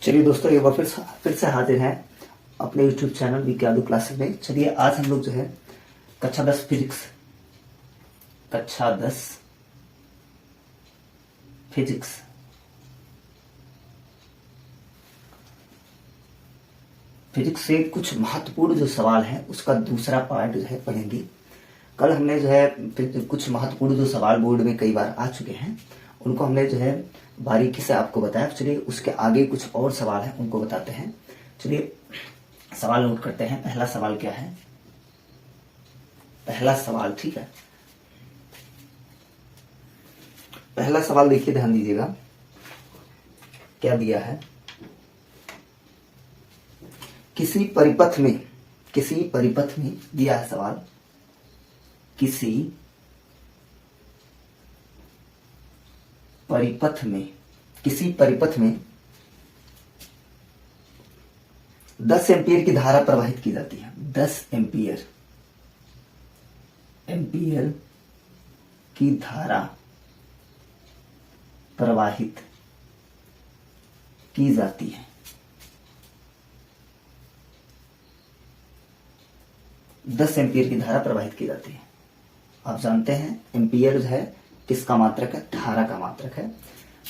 चलिए दोस्तों, एक बार फिर से हाजिर हैं अपने YouTube चैनल विज्ञान क्लासेस में। चलिए आज हम लोग जो है कक्षा 10 फिजिक्स से कुछ महत्वपूर्ण जो सवाल है उसका दूसरा पार्ट जो है पढ़ेंगे। कल हमने जो है कुछ महत्वपूर्ण जो सवाल बोर्ड में कई बार आ चुके हैं उनको हमने जो है बारीकी से आपको बताया। चलिए उसके आगे कुछ और सवाल हैं उनको बताते हैं। चलिए सवाल नोट करते हैं। पहला सवाल क्या है? पहला सवाल, ठीक है, पहला सवाल देखिए, ध्यान दीजिएगा क्या दिया है। किसी परिपथ में दिया है सवाल, किसी परिपथ में 10 एम्पीयर की धारा प्रवाहित की जाती है। 10 एम्पीयर की धारा प्रवाहित की जाती है। 10 एम्पीयर की धारा प्रवाहित की जाती है। आप जानते हैं एम्पीयर जो है किसका मात्रक है? धारा का मात्रक है।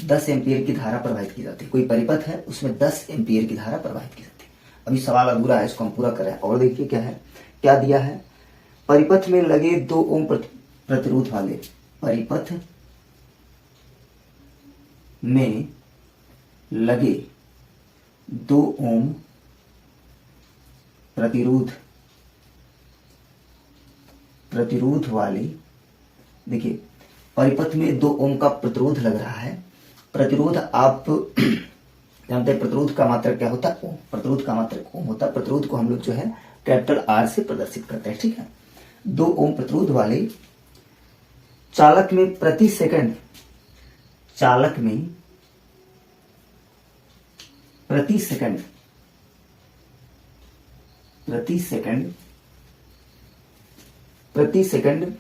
10 एम्पीयर की धारा प्रवाहित की जाती है। कोई परिपथ है उसमें 10 एम्पीयर की धारा प्रवाहित की जाती है। अभी सवाल अधूरा है, इसको हम पूरा करें। और देखिए क्या है, क्या दिया है। परिपथ में लगे 2 ओम प्रतिरोध वाले, परिपथ में लगे 2 ओम प्रतिरोध वाले, देखिए परिपथ में 2 ओम का प्रतिरोध लग रहा है। प्रतिरोध आप जानते हैं प्रतिरोध का मात्रक क्या होता है? ओम। प्रतिरोध का मात्रक ओम होता है। प्रतिरोध को हम लोग जो है कैपिटल आर से प्रदर्शित करते हैं, ठीक है। 2 ओम प्रतिरोध वाले चालक में प्रति सेकंड प्रति सेकंड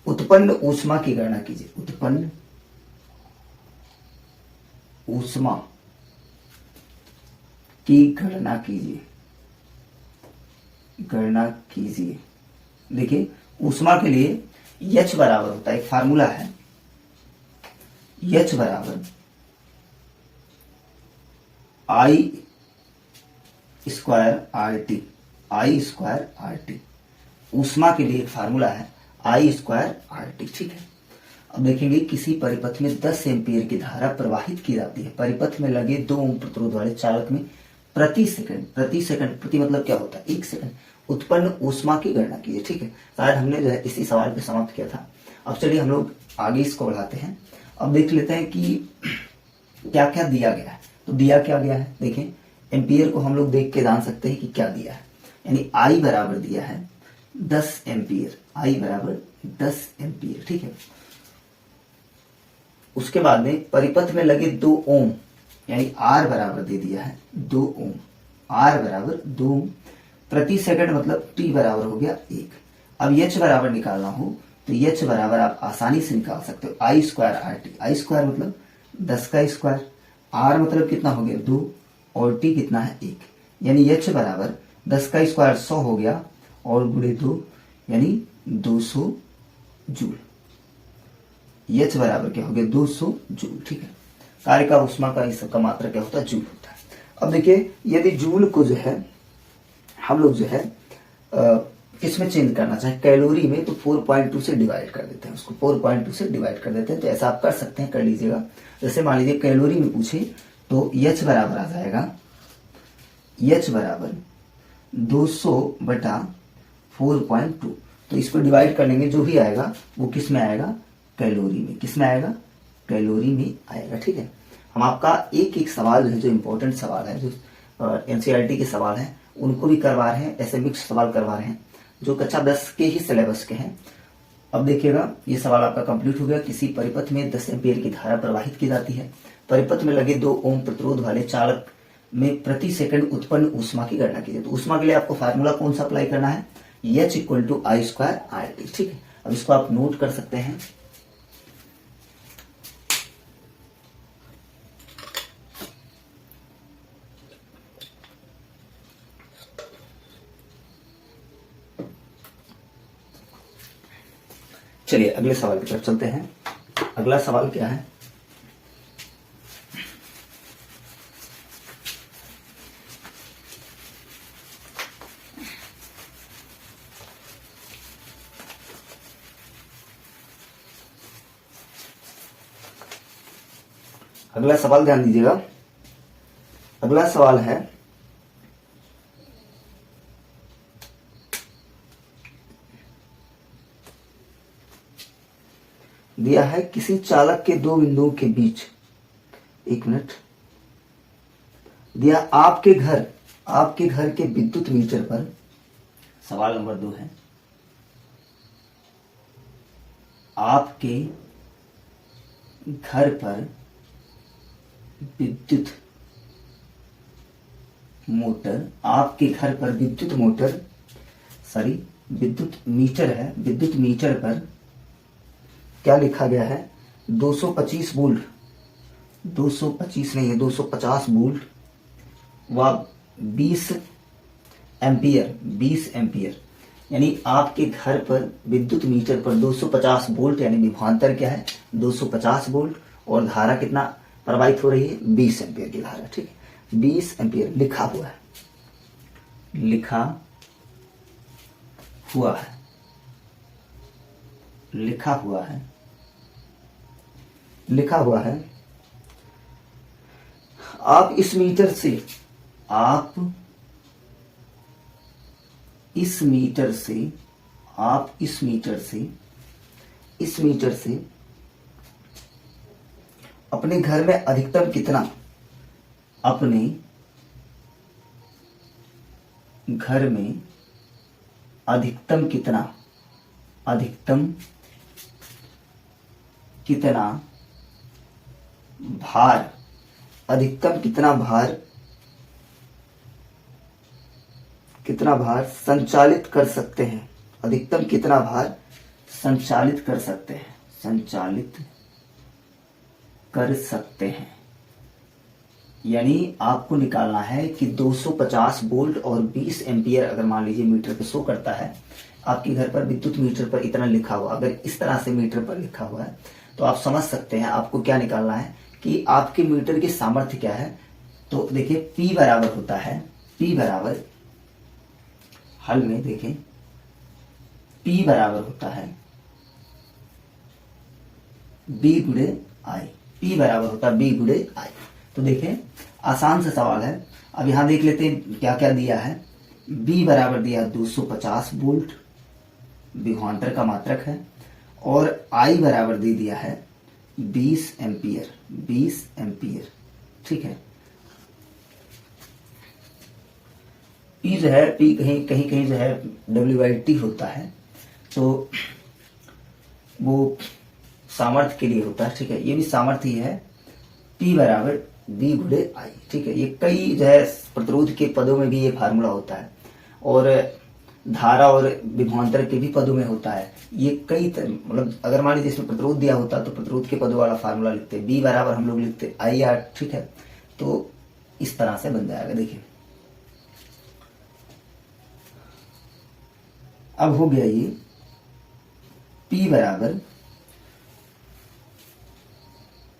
उत्पन्न ऊष्मा की गणना कीजिए। उत्पन्न ऊष्मा की गणना कीजिए। देखिए ऊष्मा के लिए H बराबर होता है, एक फार्मूला है, H बराबर I स्क्वायर RT। ऊष्मा के लिए एक फार्मूला है I स्क्वायर RT, ठीक है। अब देखेंगे किसी परिपथ में 10 एम्पीयर की धारा प्रवाहित की जाती है। परिपथ में लगे 2 ओम प्रतिरोध वाले चालक में प्रति सेकंड प्रति मतलब क्या होता है? 1 सेकंड उत्पन्न ऊष्मा की गणना कीजिए, ठीक है। शायद हमने जो है इसी सवाल पे समाप्त किया था। अब चलिए हम लोग आगे इसको बढ़ाते हैं। अब देख लेते हैं कि क्या क्या दिया गया है। तो दिया क्या गया है, देखें एम्पीयर को हम लोग देख के जान सकते हैं कि क्या दिया है। यानी I बराबर दिया है 10 एम्पीयर, I बराबर 10 एम्पीयर, ठीक है। उसके बाद में परिपथ में लगे 2 ओम, यानी R बराबर दे दिया है 2 ओम, R बराबर 2 ओम प्रति सेकंड, मतलब T बराबर हो गया 1। अब H बराबर निकालना हो तो H बराबर आप आसानी से निकाल सकते हो I square RT। I square मतलब 10 का स्क्वायर, R मतलब कितना हो गया 2 और T कितना है 1, यानी H बराबर 10 का स्क्वायर 100 हो गया और गुणे 2 यानी 200 जूल। H बराबर क्या हो गया 200 जूल, ठीक है। कार्य का ऊष्मा का इस सबका मात्रा क्या होता है? जूल होता है। अब देखिए यदि जूल को जो है हम लोग जो है किसमें चेंज करना चाहे, कैलोरी में, तो 4.2 से डिवाइड कर देते हैं उसको। 4.2 से डिवाइड कर देते हैं। तो ऐसा आप कर सकते हैं, कर लीजिएगा। जैसे मान लीजिए कैलोरी में पूछे तो H बराबर आ जाएगा, H बराबर 200 बटा 4.2। तो इसको डिवाइड कर लेंगे, जो भी आएगा वो किस में आएगा? कैलोरी में। किस में आएगा? कैलोरी में आएगा, ठीक है। हम आपका एक एक सवाल जो इंपॉर्टेंट सवाल है, जो एनसीईआरटी के सवाल हैं उनको भी करवा रहे हैं, ऐसे मिक्स सवाल करवा रहे हैं जो कक्षा 10 के ही सिलेबस के हैं। अब देखिएगा ये सवाल आपका कंप्लीट हो गया। किसी परिपथ में 10 एम्पीयर की धारा प्रवाहित की जाती है। परिपथ में लगे 2 ओम प्रतिरोध वाले चालक में प्रति सेकंड उत्पन्न ऊष्मा की गणना कीजिए। तो ऊष्मा के लिए आपको फार्मूला कौन सा अप्लाई करना है? H equal to I square RT, ठीक है। अब इसको आप नोट कर सकते हैं। चलिए अगले सवाल की तरफ चलते हैं। अगला सवाल क्या है? अगला सवाल ध्यान दीजिएगा। अगला सवाल है, दिया है किसी चालक के दो बिंदुओं के बीच, एक मिनट, दिया आपके घर के विद्युत मीटर पर, सवाल नंबर 2 है, आपके घर पर विद्युत मोटर, आपके घर पर विद्युत मोटर, सॉरी विद्युत मीटर है, विद्युत मीटर पर क्या लिखा गया है? 225 वोल्ट, 225 नहीं है 250 वोल्ट व 20 एम्पियर, 20 एम्पियर। यानी आपके घर पर विद्युत मीटर पर 250 वोल्ट यानी विभवांतर क्या है? 250 वोल्ट, और धारा कितना प्रवाहित हो रही है? 20 एम्पियर की धारा, ठीक है, 20 एम्पियर लिखा हुआ है, लिखा हुआ है, लिखा हुआ है, लिखा हुआ है। आप इस मीटर से, आप इस मीटर से, आप इस मीटर से, इस मीटर से अपने घर में अधिकतम कितना, अपने घर में अधिकतम कितना, अधिकतम कितना भार, अधिकतम कितना भार, कितना भार संचालित कर सकते हैं, अधिकतम कितना भार संचालित कर सकते हैं, संचालित कर सकते हैं। यानी आपको निकालना है कि 250 वोल्ट और 20 एम्पियर अगर मान लीजिए मीटर पे शो करता है, आपके घर पर विद्युत मीटर पर इतना लिखा हुआ, अगर इस तरह से मीटर पर लिखा हुआ है तो आप समझ सकते हैं आपको क्या निकालना है कि आपके मीटर की सामर्थ्य क्या है। तो देखिए P बराबर होता है, P बराबर, हल में देखें P बराबर होता है B गुणे I, P बराबर होता है B गुणे I। तो देखें आसान सा सवाल है। अब यहां देख लेते हैं क्या क्या दिया है। B बराबर दिया 250 वोल्ट, विभवांतर का मात्रक है, और I बराबर दे दिया है 20 एम्पियर, 20 एम्पियर, ठीक है। P जो है, P कहीं कहीं कहीं जो है WT होता है, तो वो सामर्थ्य के लिए होता है, ठीक है, ये भी सामर्थ्य ही है। P बराबर B गुणे I, ठीक है। ये कई जो है प्रतिरोध के पदों में भी ये फार्मूला होता है, और धारा और विभवांतर के भी पदों में होता है। ये कई मतलब अगर मान लीजिए इसमें प्रतिरोध दिया होता तो प्रतिरोध के पदों वाला फार्मूला लिखते, B बराबर हम लोग लिखते IR, ठीक है। तो इस तरह से बन जाएगा। देखिए अब हो गया ये P बराबर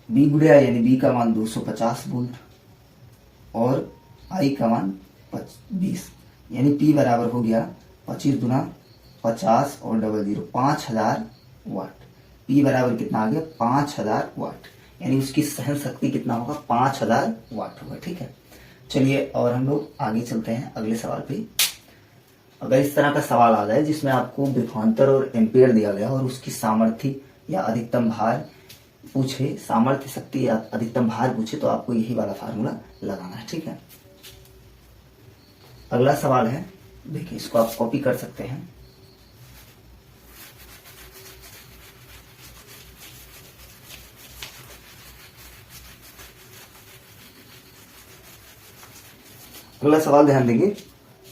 B गुणे I, यानी B का मान 250 वोल्ट और I का मान 20, यानी P बराबर हो गया 25 गुना 50 और 00 5000 वाट। P बराबर कितना आ गया? 5000 वाट, यानी उसकी सहन शक्ति कितना होगा? 5000 वाट होगा, ठीक है। चलिए और हम लोग आगे चलते हैं अगले सवाल पे। अगर इस तरह का सवाल आ जाए जिसमें आपको विभवांतर और एम्पियर दिया गया और उसकी सामर्थ्य या अधिकतम भार पूछे, सामर्थ्य शक्ति या अधिकतम भार पूछे, तो आपको यही वाला फार्मूला लगाना है, ठीक है। अगला सवाल है, देखिए इसको आप कॉपी कर सकते हैं। अगला सवाल ध्यान देंगे।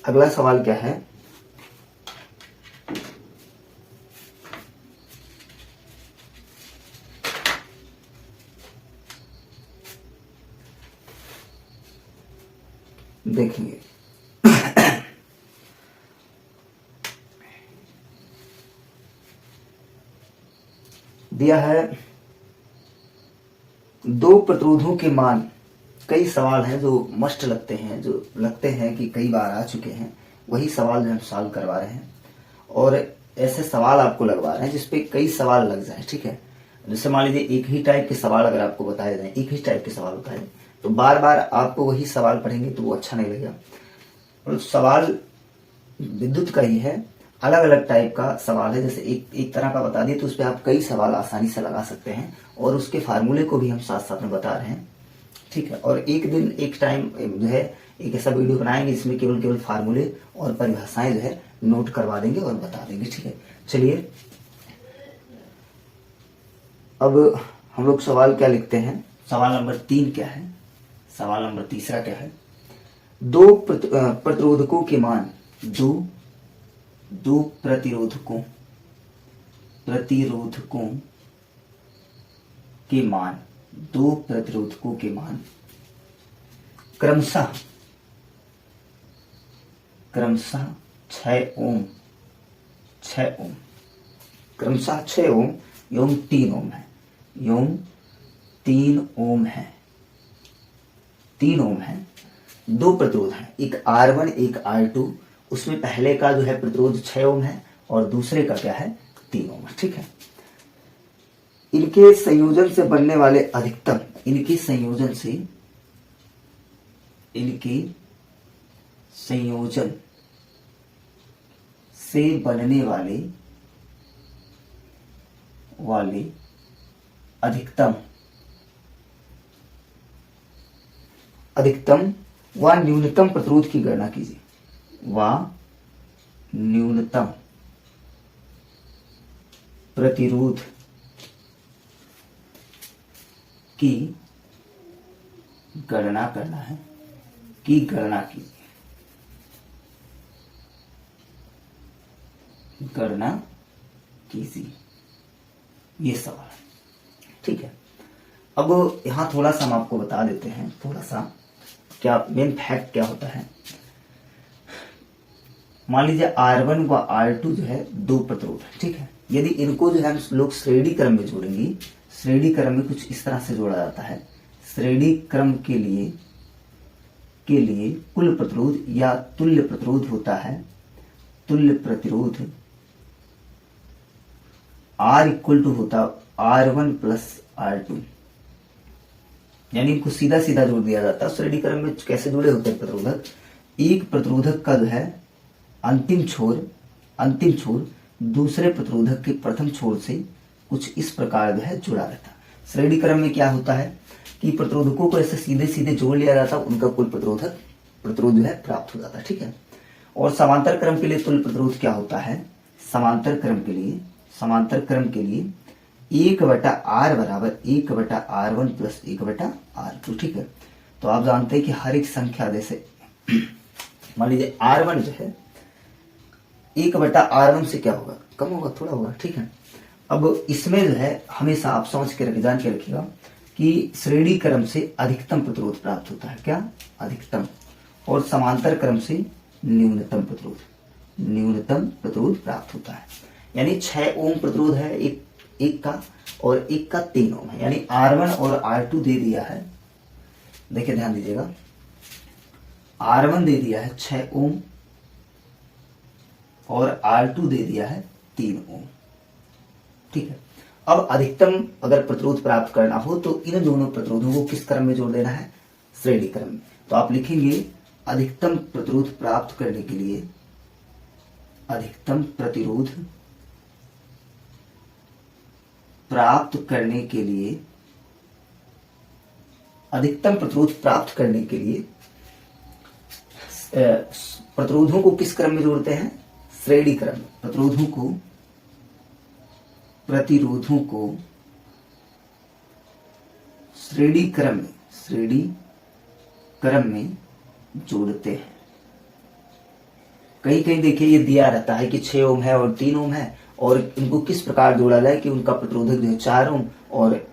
अगला सवाल क्या है? देखेंगे दिया है दो प्रतिरोधों के मान। कई सवाल हैं जो मस्ट लगते हैं, जो लगते हैं कि कई बार आ चुके हैं, वही सवाल जो हम सॉल्व करवा रहे हैं और ऐसे सवाल आपको लगवा रहे हैं जिसपे कई सवाल लग जाए। ठीक है, जैसे मान लीजिए एक ही टाइप के सवाल अगर आपको बताए जाए, एक ही टाइप के सवाल बताए तो बार बार आपको वही सवाल पढ़ेंगे तो वो अच्छा नहीं लगेगा। और सवाल विद्युत का ही है, अलग अलग टाइप का सवाल है। जैसे एक तरह का बता दिए तो उस पर आप कई सवाल आसानी से लगा सकते हैं और उसके फार्मूले को भी हम साथ साथ में बता रहे हैं। ठीक है, और एक दिन एक टाइम जो है एक ऐसा वीडियो बनाएंगे जिसमें केवल फार्मूले और परिभाषाएं जो है नोट करवा देंगे और बता देंगे। ठीक है, चलिए अब हम लोग सवाल क्या लिखते हैं। सवाल नंबर 3 क्या है, सवाल नंबर तीसरा क्या है। दो प्रतिरोधकों के मान, दो प्रतिरोधकों के मान, दो प्रतिरोधकों के मान क्रमशः 6 ओम, क्रमशः 6 ओम एवं 3 ओम है, 3 ओम है, 3 ओम है। दो प्रतिरोध हैं, एक R1 एक R2, उसमें पहले का जो है प्रतिरोध 6 ओम है और दूसरे का क्या है 3 ओम है। ठीक है, इनके संयोजन से बनने वाले अधिकतम, इनके संयोजन से बनने वाले अधिकतम व न्यूनतम प्रतिरोध की गणना कीजिए, व न्यूनतम प्रतिरोध की गणना करना है, की गणना कीजिए, गणना कीजिए, ये सवाल। ठीक है, अब यहां थोड़ा सा हम आपको बता देते हैं, थोड़ा सा क्या मेन फैक्ट क्या होता है। मान लीजिए R1 व R2 जो है दो प्रतिरोध है। ठीक है, यदि इनको जो है हम लोग श्रेणी क्रम में जोड़ेंगे, श्रेणी क्रम में कुछ इस तरह से जोड़ा जाता है। श्रेणी क्रम के लिए कुल प्रतिरोध या तुल्य प्रतिरोध होता है, तुल्य प्रतिरोध R इक्वल टू होता R1 प्लस R2, यानी इनको सीधा सीधा जोड़ दिया जाता है। श्रेणी क्रम में कैसे जुड़े होते हैं प्रतिरोधक, एक प्रतिरोधक का जो है अंतिम छोर दूसरे प्रतिरोधक के प्रथम छोर से कुछ इस प्रकार जो है जुड़ा रहता है। श्रेणी क्रम में क्या होता है कि प्रतिरोधकों को ऐसे सीधे सीधे जोड़ लिया जाता है, उनका कुल प्रतिरोध जो है प्राप्त हो जाता है। ठीक है, और समांतर क्रम के लिए तुल्य प्रतिरोध क्या होता है, समांतर क्रम के लिए 1/R बराबर 1/R1 प्लस 1/R2। ठीक है, तो आप जानते हैं कि हर एक संख्या जैसे मान लीजिए R1 जो है 1/R1 से क्या होगा, कम होगा, थोड़ा होगा। ठीक है, अब इसमें जो है हमेशा आप समझ के जान के रखिएगा कि श्रेणी क्रम से अधिकतम प्रतिरोध प्राप्त होता है, क्या अधिकतम, और समांतर क्रम से न्यूनतम प्रतिरोध प्राप्त होता है। यानी 6 ओम प्रतिरोध है एक का और एक का 3 ओम है, यानी R1 और R2 दे दिया है। देखिए ध्यान दीजिएगा, R1 दे दिया है 6 ओम और R2 दे दिया है 3 ओम। ठीक है, अब अधिकतम अगर प्रतिरोध प्राप्त करना हो तो इन दोनों प्रतिरोधों को किस क्रम में जोड़ देना है, श्रेणी क्रम में। तो आप लिखेंगे अधिकतम प्रतिरोध प्राप्त करने के लिए, अधिकतम प्रतिरोध प्राप्त करने के लिए, अधिकतम प्रतिरोध प्राप्त करने के लिए प्रतिरोधों को किस क्रम में जोड़ते हैं, श्रेणी क्रम में। प्रतिरोधों को श्रेणी क्रम में जोड़ते हैं। कहीं कहीं देखिए ये दिया रहता है कि 6 ओम है और 3 ओम है, और इनको किस प्रकार जोड़ा जाए कि उनका प्रतिरोधक जो है 4 ओम और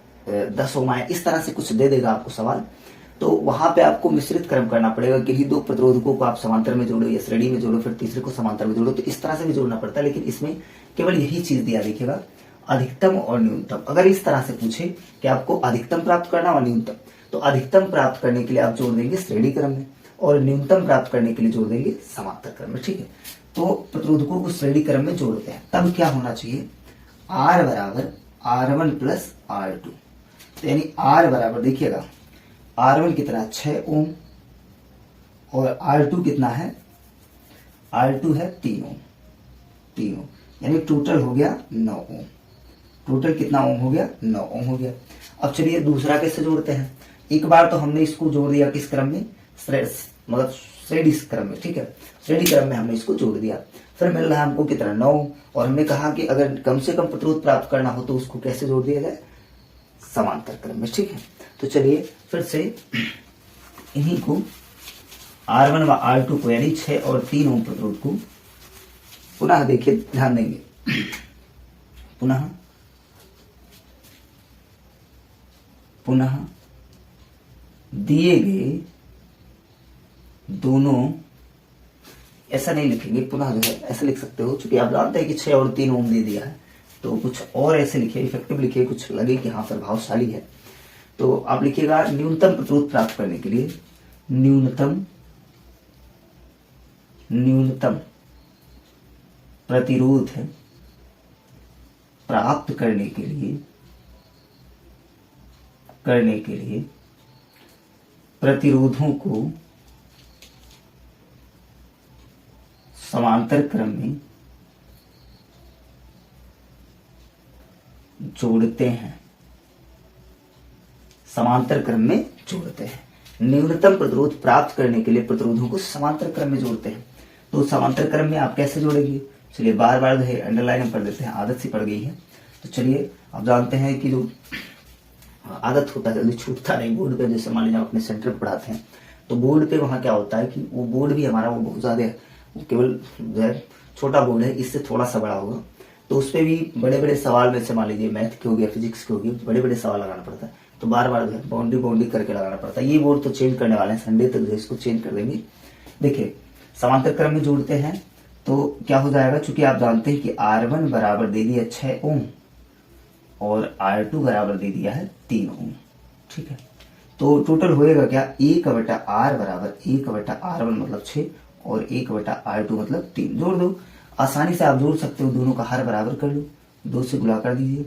10 ओम आए, इस तरह से कुछ दे देगा आपको सवाल। तो वहां पे आपको मिश्रित क्रम करना पड़ेगा कि दो प्रतिरोधकों को आप समांतर में जोड़ो या श्रेणी में जोड़ो, फिर तीसरे को समांतर में जोड़ो, तो इस तरह से भी जोड़ना पड़ता है। लेकिन इसमें केवल यही चीज दिया, देखिएगा अधिकतम और न्यूनतम। अगर इस तरह से पूछे कि आपको अधिकतम प्राप्त करना और न्यूनतम, तो अधिकतम प्राप्त करने के लिए आप जोड़ देंगे श्रेणी क्रम में और न्यूनतम प्राप्त करने के लिए जोड़ देंगे समांतर क्रम में। ठीक है, तो प्रतिरोधकों को श्रेणी क्रम में जोड़ते हैं। तब क्या होना चाहिए, R बराबर R1 प्लस R2। तो यानी R बराबर देखिएगा, R1 कितना 6 ओम और R2 कितना है, R2 है 3 ओम, 3 ओम, यानी टोटल हो गया 9 ओम। टोटल कितना ओम हो गया, 9 ओम हो गया। अब चलिए दूसरा कैसे जोड़ते हैं। एक बार तो हमने इसको जोड़ दिया किस क्रम में, मतलब श्रेणी क्रम में। ठीक है, श्रेणी क्रम में हमने इसको जोड़ दिया। फिर मिल रहा है हमको कितना, 9। और हमने कहा कि अगर कम से कम प्रतिरोध प्राप्त करना हो तो उसको कैसे जोड़ दिया जाए, समांतर क्रम में। ठीक है, तो चलिए फिर से इन्हीं को R1 व R2 को यानी 6 और 3 ओम प्रतिरोध को पुनः देखिए, ध्यान देंगे, पुनः दिए गए दोनों, ऐसा नहीं लिखेंगे, पुनः जो है ऐसे लिख सकते हो, क्योंकि आप जानते हैं कि 6 और 3 ओम दे दिया है, तो कुछ और ऐसे लिखिए, इफेक्टिव लिखिए, कुछ लगे कि हाँ प्रभावशाली है। तो आप लिखिएगा न्यूनतम प्रतिरोध प्राप्त करने के लिए, न्यूनतम प्रतिरोध प्राप्त करने के लिए प्रतिरोधों को समांतर क्रम में जोड़ते हैं, समांतर क्रम में जोड़ते हैं। न्यूनतम प्रतिरोध प्राप्त करने के लिए प्रतिरोधों को समांतर क्रम में जोड़ते हैं। तो समांतर क्रम में आप कैसे जोड़ेंगे, चलिए बार बार जो है अंडरलाइन कर देते हैं, आदत सी पड़ गई है। तो चलिए आप जानते हैं कि जो आदत होता है जल्दी छूटता नहीं। बोर्ड पे जैसे मान लीजिए अपने सेंटर पे पढ़ाते हैं, तो बोर्ड पे वहां क्या होता है कि वो बोर्ड भी हमारा वो बहुत ज्यादा केवल जो है छोटा बोर्ड है, इससे थोड़ा सा बड़ा होगा, तो उस पर भी बड़े बड़े सवाल में से मान लीजिए मैथ के हो गया, फिजिक्स के हो गया, बड़े बड़े सवाल लगाना पड़ता है। तो बार बार जो है बाउंड्री करके लगाना पड़ता है। ये बोर्ड तो चेंज करने वाले हैं, संडे तक जो है इसको चेंज कर देंगे। देखिए समांतर क्रम में जोड़ते हैं तो क्या हो जाएगा, चूंकि आप जानते हैं कि R1 बराबर दे दिया 6 ओम और R2 बराबर दे दिया है 3 ओम। ठीक है, तो टोटल होएगा क्या, 1/R बराबर 1/R1 मतलब 6 और 1/R2 मतलब 3। जोड़ दो, आसानी से आप जोड़ सकते हो, दोनों का हर बराबर कर लो, 2 से गुणा कर दीजिए।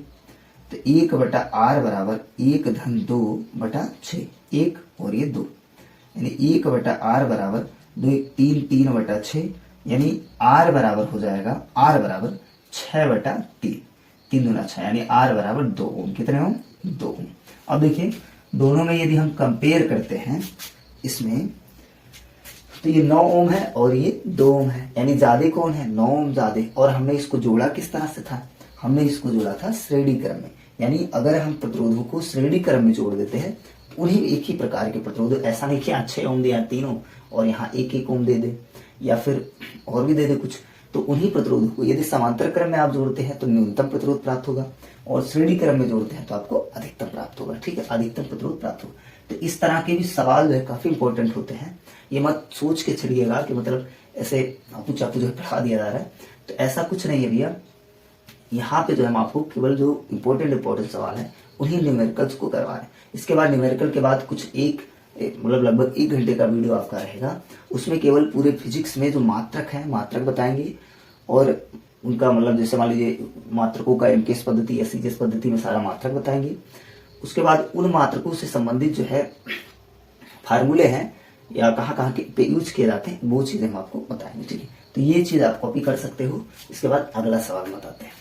तो 1/R बराबर 1 धन 2/6, 1 और ये 2, यानी 1/R बराबर 2 3 3/6, यानी R बराबर हो जाएगा, R बराबर 6/3, 3 दूना 6, यानी R बराबर 2 ओम। कितने ओम, 2 ओम। अब देखिए दोनों में यदि हम कंपेयर करते हैं इसमें, तो ये 9 ओम है और ये 2 ओम है, यानी ज्यादा कौन है, 9 ओम ज्यादा। और हमने इसको जोड़ा किस तरह से था, हमने इसको जोड़ा था श्रेणी क्रम में। यानी अगर हम प्रतिरोधों को श्रेणी क्रम में जोड़ देते हैं, उन्हीं एक ही प्रकार के प्रतिरोध, ऐसा नहीं कि यहाँ 6 ओम दे, यहाँ 3 ओम और यहाँ 1 ओम दे दे, या फिर और भी दे दे कुछ, तो उन्हीं प्रतिरोधों को यदि समांतर क्रम में आप जोड़ते हैं तो न्यूनतम प्रतिरोध प्राप्त होगा, और श्रेणी क्रम में जोड़ते हैं तो आपको अधिकतम प्राप्त होगा। ठीक है, अधिकतम प्रतिरोध प्राप्त होगा। तो इस तरह के भी सवाल जो है काफी इंपॉर्टेंट होते हैं। ये मत सोच के चलिएगा कि मतलब ऐसे आपू चापू जो है पढ़ा दिया जा रहा है, तो ऐसा कुछ नहीं है भैया। यहाँ पे जो हम आपको केवल जो इम्पोर्टेंट सवाल है उन्हीं न्यूमेरिकल्स को करवा रहे हैं। इसके बाद न्यूमेरिकल के बाद कुछ मतलब लगभग 1 घंटे का वीडियो आपका रहेगा, उसमें केवल पूरे फिजिक्स में जो मात्रक है मात्रक बताएंगे, और उनका मतलब जैसे मान लीजिए मात्रकों का एमकेएस पद्धति या सीजीएस पद्धति में सारा मात्रक बताएंगे। उसके बाद उन मात्रकों से संबंधित जो है फार्मूले हैं या कहाँ पे यूज किए जाते हैं वो चीजें हम आपको बताएंगे। ठीक है, तो ये चीज आप कॉपी कर सकते हो। इसके बाद अगला सवाल बताते हैं।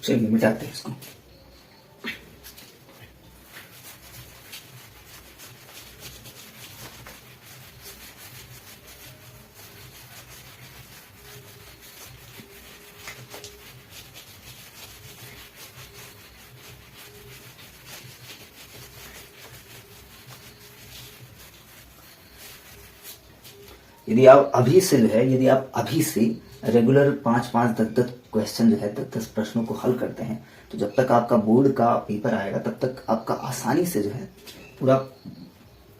चलिए मिटाते हैं इसको। यदि आप अभी से रेगुलर 5-5, 10-10 क्वेश्चन जो है 10-10 प्रश्नों को हल करते हैं, तो जब तक आपका बोर्ड का पेपर आएगा तब तक आपका आसानी से जो है पूरा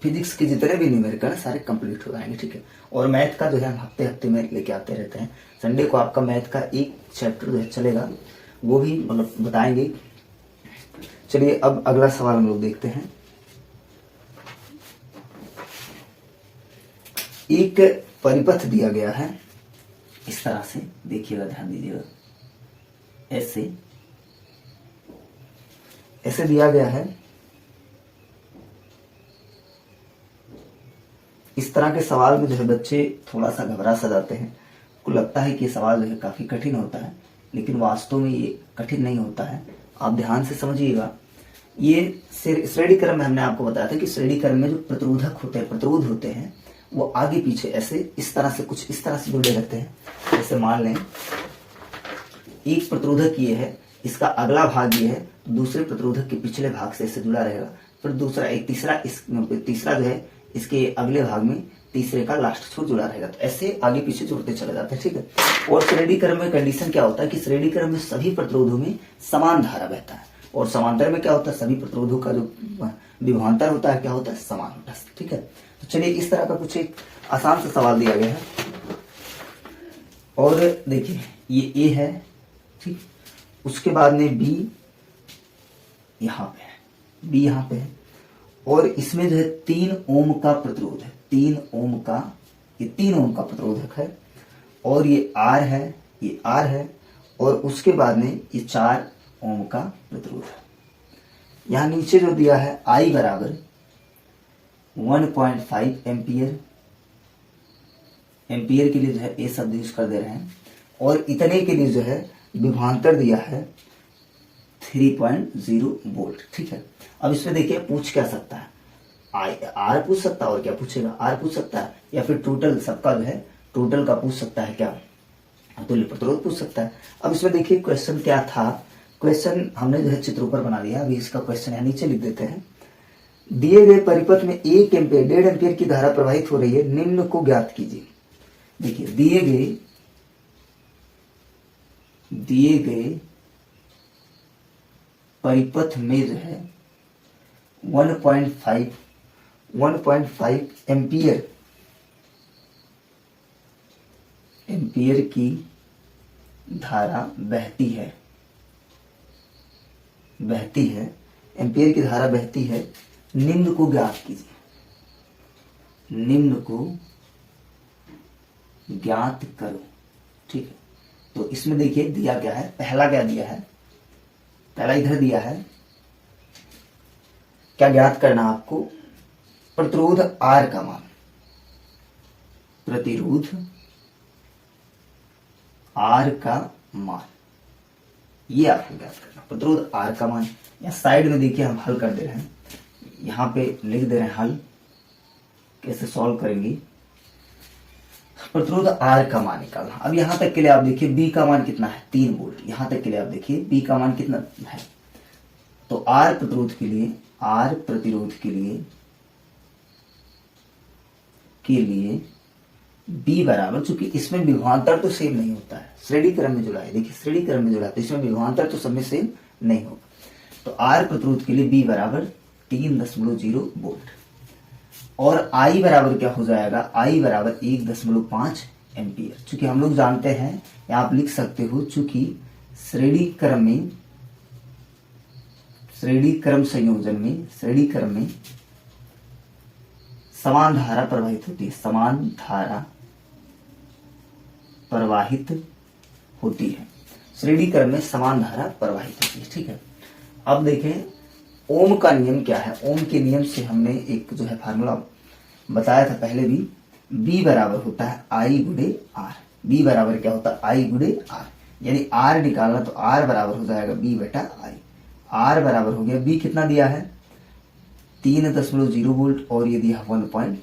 फिजिक्स के जितने भी न्यूमेरिकल सारे कंप्लीट हो जाएंगे, ठीक है। और मैथ का जो है हम हफ्ते हफ्ते में लेके आते रहते हैं। संडे को आपका मैथ का एक चैप्टर जो है चलेगा, वो भी मतलब बताएंगे। चलिए अब अगला सवाल हम लोग देखते हैं। एक परिपथ दिया गया है इस तरह से, देखिएगा, ध्यान दीजिएगा, ऐसे दिया गया है। इस तरह के सवाल में जो है बच्चे थोड़ा सा घबरा सा जाते हैं, उनको लगता है कि ये सवाल जो है काफी कठिन होता है, लेकिन वास्तव में ये कठिन नहीं होता है। आप ध्यान से समझिएगा। ये श्रेणी क्रम में हमने आपको बताया था कि श्रेणी क्रम में जो प्रतिरोध होते हैं वो आगे पीछे ऐसे इस तरह से कुछ इस तरह से जुड़े रहते हैं। जैसे मान लें एक प्रतिरोधक ये है, इसका अगला भाग ये है, तो दूसरे प्रतिरोधक के पिछले भाग से ऐसे जुड़ा रहेगा। फिर दूसरा एक तीसरा जो है इसके अगले भाग में तीसरे का लास्ट छोर जुड़ा रहेगा। तो ऐसे आगे पीछे जुड़ते चले जाते हैं, ठीक है। और श्रेणी क्रम में कंडीशन क्या होता है कि श्रेणी क्रम में सभी प्रतिरोधों में समान धारा बहता है, और समांतर में क्या होता है, सभी प्रतिरोधों का जो विभवांतर होता है क्या होता है, समान होता है, ठीक है। तो चलिए इस तरह का कुछ एक आसान सा सवाल दिया गया है। और देखिए ये ए है, ठीक, उसके बाद में बी यहां पे है, बी यहां पे है, और इसमें जो है 3 ओम का प्रतिरोध है, 3 ओम का प्रतिरोधक है, और ये आर है, और उसके बाद में ये 4 ओम का प्रतिरोध है। यहां नीचे जो दिया है आई बराबर 1.5 एम्पियर के लिए जो है ए शब्द यूज कर दे रहे हैं, और इतने के लिए जो है विभवांतर दिया है 3.0 वोल्ट, ठीक है। अब इसमें देखिए पूछ क्या सकता है, आर पूछ सकता है, और क्या पूछेगा, आर पूछ सकता है, या फिर टोटल सबका जो है टोटल का पूछ सकता है, क्या तुल्य प्रतिरोध पूछ सकता है। अब इसमें देखिए क्वेश्चन क्या था, क्वेश्चन हमने जो है चित्र ऊपर बना दिया। अभी इसका क्वेश्चन यहाँ नीचे लिख देते हैं। दिए गए परिपथ में 1 एम्पियर 1.5 एम्पियर की धारा प्रवाहित हो रही है, निम्न को ज्ञात कीजिए। देखिए दिए गए परिपथ में जो है 1.5 एम्पियर की धारा बहती है, एम्पियर की धारा बहती है, निम्न को ज्ञात कीजिए, निम्न को ज्ञात करो, ठीक है। तो इसमें देखिए दिया क्या है, पहला क्या दिया है, पहला इधर दिया है, क्या ज्ञात करना आपको, प्रतिरोध आर का मान, प्रतिरोध आर का मान, ये आपको ज्ञात करना, प्रतिरोध आर का मान। या साइड में देखिए हम हल कर दे रहे हैं, यहां पे लिख दे रहे हैं हल, कैसे सॉल्व करेंगे, प्रतिरोध आर का मान निकालना। अब यहां तक के लिए आप देखिए बी का मान कितना है, 3 वोल्ट, यहां तक के लिए आप देखिए बी का मान कितना है। तो आर प्रतिरोध के लिए बी बराबर, चूंकि इसमें विभवांतर तो सेम नहीं होता है, श्रेणी क्रम में जुड़ा है, देखिए श्रेणी क्रम में जुड़ा है, तो इसमें विभवांतर तो सब में सेम नहीं होगा। तो आर प्रतिरोध के लिए बी बराबर 3.0 वोल्ट, और आई बराबर क्या हो जाएगा, आई बराबर 1.5 एम्पियर। चूंकि हम लोग जानते हैं, या आप लिख सकते हो, चूंकि श्रेणी क्रम संयोजन में समान धारा प्रवाहित होती है, समान धारा प्रवाहित होती है, श्रेणी क्रम में समान धारा प्रवाहित होती है, ठीक है। अब देखें ओम का नियम क्या है। ओम के नियम से हमने एक जो है फार्मूला बताया था पहले भी, बी बराबर होता है आई गुणे आर। बी बराबर क्या होता है, आई गुणे आर, यानी आर निकालना तो आर बराबर हो जाएगा बी बटा आई। आर बराबर हो गया, बी कितना दिया है 3.0 वोल्ट, और ये दिया 1.5,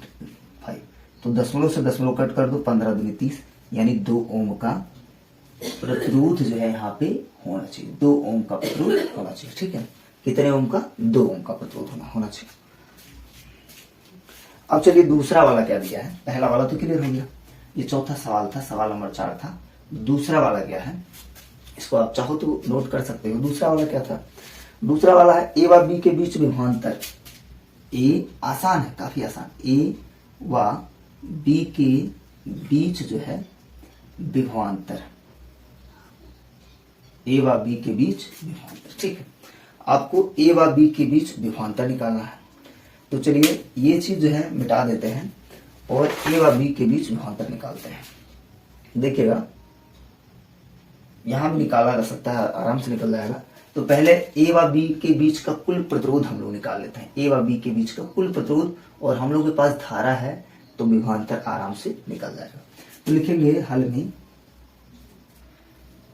तो दशमलव से दशमलव कट कर दो, 15 दूनी 30, यानी 2 ओम का प्रतिरोध जो है यहाँ पे होना चाहिए, 2 ओम का प्रतिरोध होना चाहिए, ठीक है। कितने ओम का, 2 ओम का प्रतिरोध होना चाहिए। अब चलिए दूसरा वाला क्या दिया है, पहला वाला तो क्लियर हो गया, ये चौथा सवाल था, सवाल नंबर 4 था। दूसरा वाला क्या है, इसको आप चाहो तो नोट कर सकते हो। दूसरा वाला क्या था, दूसरा वाला है ए व बी के बीच विभवांतर। ए आसान है, काफी आसान। ए व बी के बीच जो है विभवांतर, ए व बी के बीच विभवांतर, ठीक है। आपको ए व बी के बीच विभवांतर निकालना है। तो चलिए ये चीज जो है मिटा देते हैं और ए व बी के बीच विभवांतर निकालते हैं। देखिएगा यहां भी निकाला जा सकता है, आराम से निकल जाएगा। तो पहले ए व बी के बीच का कुल प्रतिरोध हम लोग निकाल लेते हैं। ए व बी के बीच का कुल प्रतिरोध, और हम लोग के पास धारा है तो विभवांतर आराम से निकल जाएगा। तो लिखेंगे हल में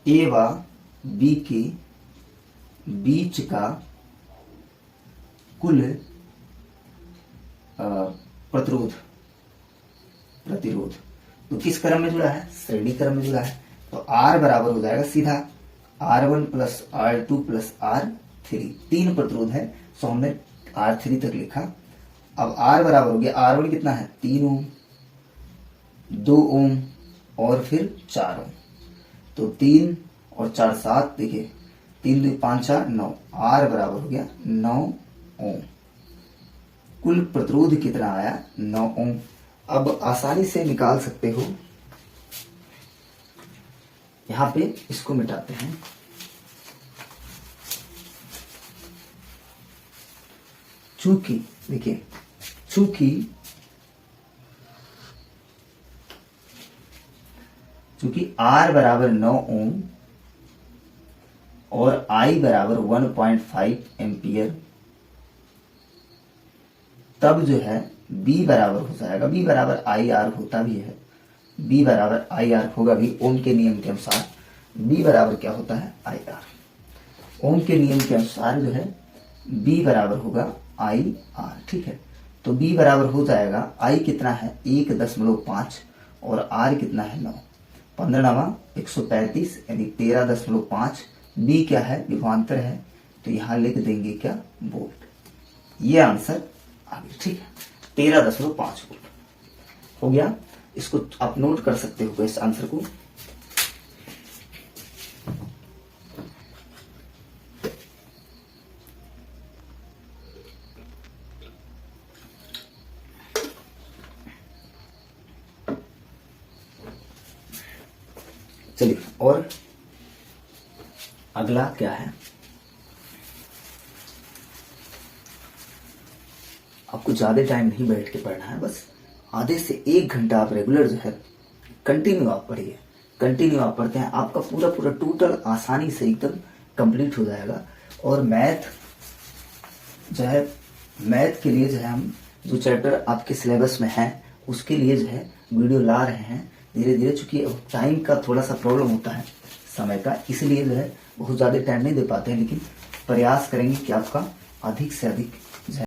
ए व बी के बीच का कुल प्रतिरोध, तो किस क्रम में जुड़ा है, श्रेणी क्रम में जुड़ा है। तो R बराबर हो जाएगा सीधा R1 plus R2 plus R3, 3 प्रतिरोध है, सो हमने R3 तक लिखा। अब R बराबर हो गया, R1 कितना है 3 ओम, 2 ओम और फिर 4 ओम। तो 3 और 4 7, देखिए 3 2 5 4 9, R बराबर हो गया 9 ओम। कुल प्रतिरोध कितना आया 9 ओम। अब आसानी से निकाल सकते हो, यहां पे इसको मिटाते हैं। चूंकि देखिए, चूंकि R बराबर 9 ओम और I बराबर 1.5 एम्पियर, तब जो है B बराबर हो जाएगा, B बराबर IR होता भी है, B बराबर IR होगा भी ओम के नियम के अनुसार। B बराबर क्या होता है IR, ओम के नियम के अनुसार जो है B बराबर होगा IR, ठीक है। तो B बराबर हो जाएगा, I कितना है 1.5 और R कितना है 9, 15 135 यानी 13.5। B क्या है विभवांतर है, तो यहां लिख देंगे क्या वोल्ट। ये आंसर आ गया, ठीक है। 13.5 वोल्ट हो गया। इसको आप नोट कर सकते हो इस आंसर को। चलिए और अगला क्या है, आपको ज्यादा टाइम नहीं बैठ के पढ़ना है, बस आधे से 1 घंटा आप रेगुलर जो है कंटिन्यू आप पढ़िए। कंटिन्यू आप पढ़ते हैं, आपका पूरा टोटल आसानी से एकदम कंप्लीट हो जाएगा। और मैथ जो है, मैथ के लिए जो है हम जो चैप्टर आपके सिलेबस में है उसके लिए जो है वीडियो ला रहे हैं धीरे धीरे। चूंकि टाइम का थोड़ा सा प्रॉब्लम होता है, समय का, इसलिए जो है बहुत ज्यादा टाइम नहीं दे पाते हैं, लेकिन प्रयास करेंगे कि आपका अधिक से अधिक